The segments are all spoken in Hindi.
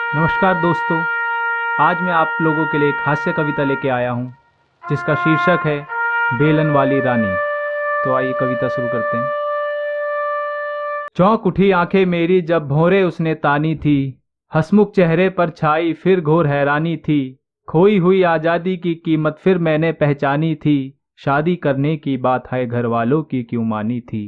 नमस्कार दोस्तों। आज मैं आप लोगों के लिए एक हास्य कविता लेके आया हूँ जिसका शीर्षक है बेलन वाली रानी। तो आइए कविता शुरू करते हैं। चौंक उठी आंखें मेरी जब भौरे उसने तानी थी, हंसमुख चेहरे पर छाई फिर घोर हैरानी थी। खोई हुई आज़ादी की कीमत फिर मैंने पहचानी थी, शादी करने की बात है घर वालों की क्यों मानी थी।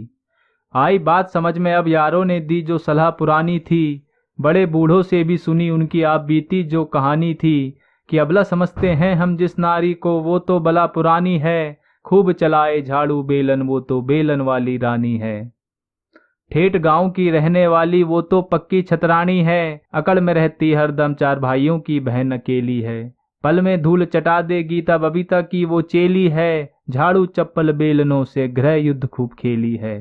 आई बात समझ में अब यारों ने दी जो सलाह पुरानी थी, बड़े बूढ़ों से भी सुनी उनकी आप बीती जो कहानी थी। कि अबला समझते हैं हम जिस नारी को वो तो बला पुरानी है, खूब चलाए झाड़ू बेलन वो तो बेलन वाली रानी है। ठेठ गांव की रहने वाली वो तो पक्की छतरानी है, अकड़ में रहती हरदम चार भाइयों की बहन अकेली है। पल में धूल चटा दे गीता बबीता की वो चेली है, झाड़ू चप्पल बेलनों से गृह युद्ध खूब खेली है।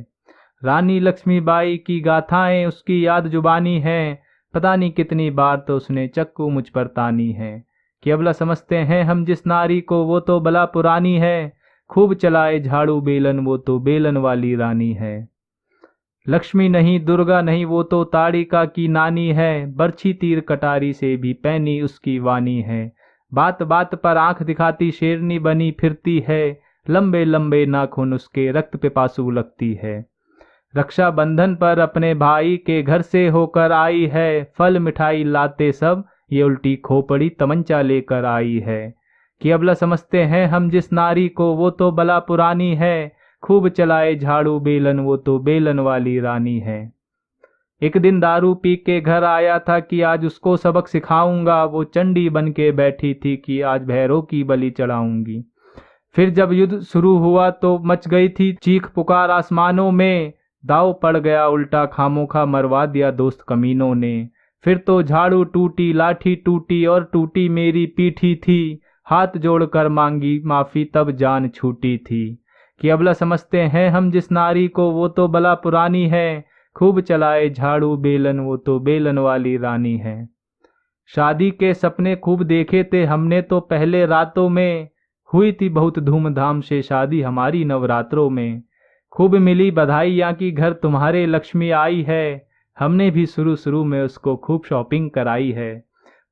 रानी लक्ष्मीबाई की गाथाएं उसकी याद जुबानी है, पता नहीं कितनी बार तो उसने चक्कू मुझ पर तानी है। कि अबला समझते हैं हम जिस नारी को वो तो बला पुरानी है, खूब चलाए झाड़ू बेलन वो तो बेलन वाली रानी है। लक्ष्मी नहीं दुर्गा नहीं वो तो ताड़िका की नानी है, बरछी तीर कटारी से भी पैनी उसकी वानी है। बात बात पर आंख दिखाती शेरनी बनी फिरती है, लंबे लंबे नाखून उसके रक्त पिपासू लगती है। रक्षाबंधन पर अपने भाई के घर से होकर आई है, फल मिठाई लाते सब ये उल्टी खोपड़ी तमंचा लेकर आई है। कि अबला समझते हैं हम जिस नारी को वो तो बला पुरानी है, खूब चलाए झाड़ू बेलन वो तो बेलन वाली रानी है। एक दिन दारू पी के घर आया था कि आज उसको सबक सिखाऊंगा, वो चंडी बन के बैठी थी कि आज भैरों की बलि चढ़ाऊंगी। फिर जब युद्ध शुरू हुआ तो मच गई थी चीख पुकार आसमानों में, दाव पड़ गया उल्टा खामोखा मरवा दिया दोस्त कमीनों ने। फिर तो झाड़ू टूटी लाठी टूटी और टूटी मेरी पीठी थी, हाथ जोड़कर मांगी माफी तब जान छूटी थी। कि अबला समझते हैं हम जिस नारी को वो तो बला पुरानी है, खूब चलाए झाड़ू बेलन वो तो बेलन वाली रानी है। शादी के सपने खूब देखे थे हमने तो पहले रातों में, हुई थी बहुत धूमधाम से शादी हमारी नवरात्रों में। खूब मिली बधाई यहाँ की घर तुम्हारे लक्ष्मी आई है, हमने भी शुरू शुरू में उसको खूब शॉपिंग कराई है।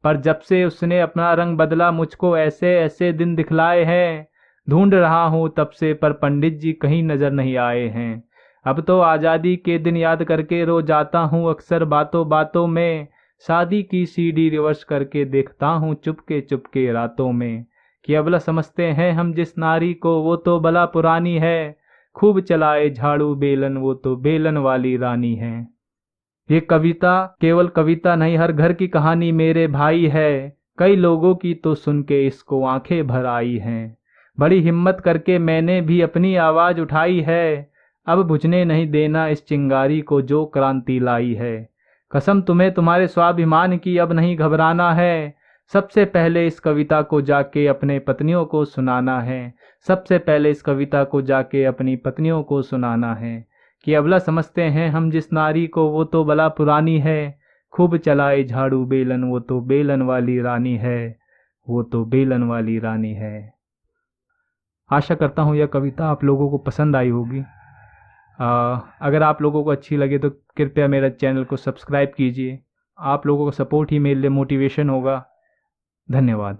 पर जब से उसने अपना रंग बदला मुझको ऐसे ऐसे दिन दिखलाए हैं, ढूंढ रहा हूँ तब से पर पंडित जी कहीं नजर नहीं आए हैं। अब तो आज़ादी के दिन याद करके रो जाता हूँ अक्सर बातों बातों में, शादी की सीडी रिवर्स करके देखता हूँ चुपके चुपके रातों में। कि अबला समझते हैं हम जिस नारी को वो तो बला पुरानी है, खूब चलाए झाड़ू बेलन वो तो बेलन वाली रानी है। ये कविता केवल कविता नहीं, हर घर की कहानी मेरे भाई है। कई लोगों की तो सुन के इसको आंखें भर आई हैं। बड़ी हिम्मत करके मैंने भी अपनी आवाज उठाई है, अब बुझने नहीं देना इस चिंगारी को जो क्रांति लाई है। कसम तुम्हें तुम्हारे स्वाभिमान की अब नहीं घबराना है, सबसे पहले इस कविता को जाके अपने पत्नियों को सुनाना है। सबसे पहले इस कविता को जाके अपनी पत्नियों को सुनाना है। कि अबला समझते हैं हम जिस नारी को वो तो बला पुरानी है, खूब चलाए झाड़ू बेलन वो तो बेलन वाली रानी है, वो तो बेलन वाली रानी है। आशा करता हूँ यह कविता आप लोगों को पसंद आई होगी। अगर आप लोगों को अच्छी लगे तो कृपया मेरा चैनल को सब्सक्राइब कीजिए। आप लोगों का सपोर्ट ही मेरे लिए मोटिवेशन होगा। धन्यवाद।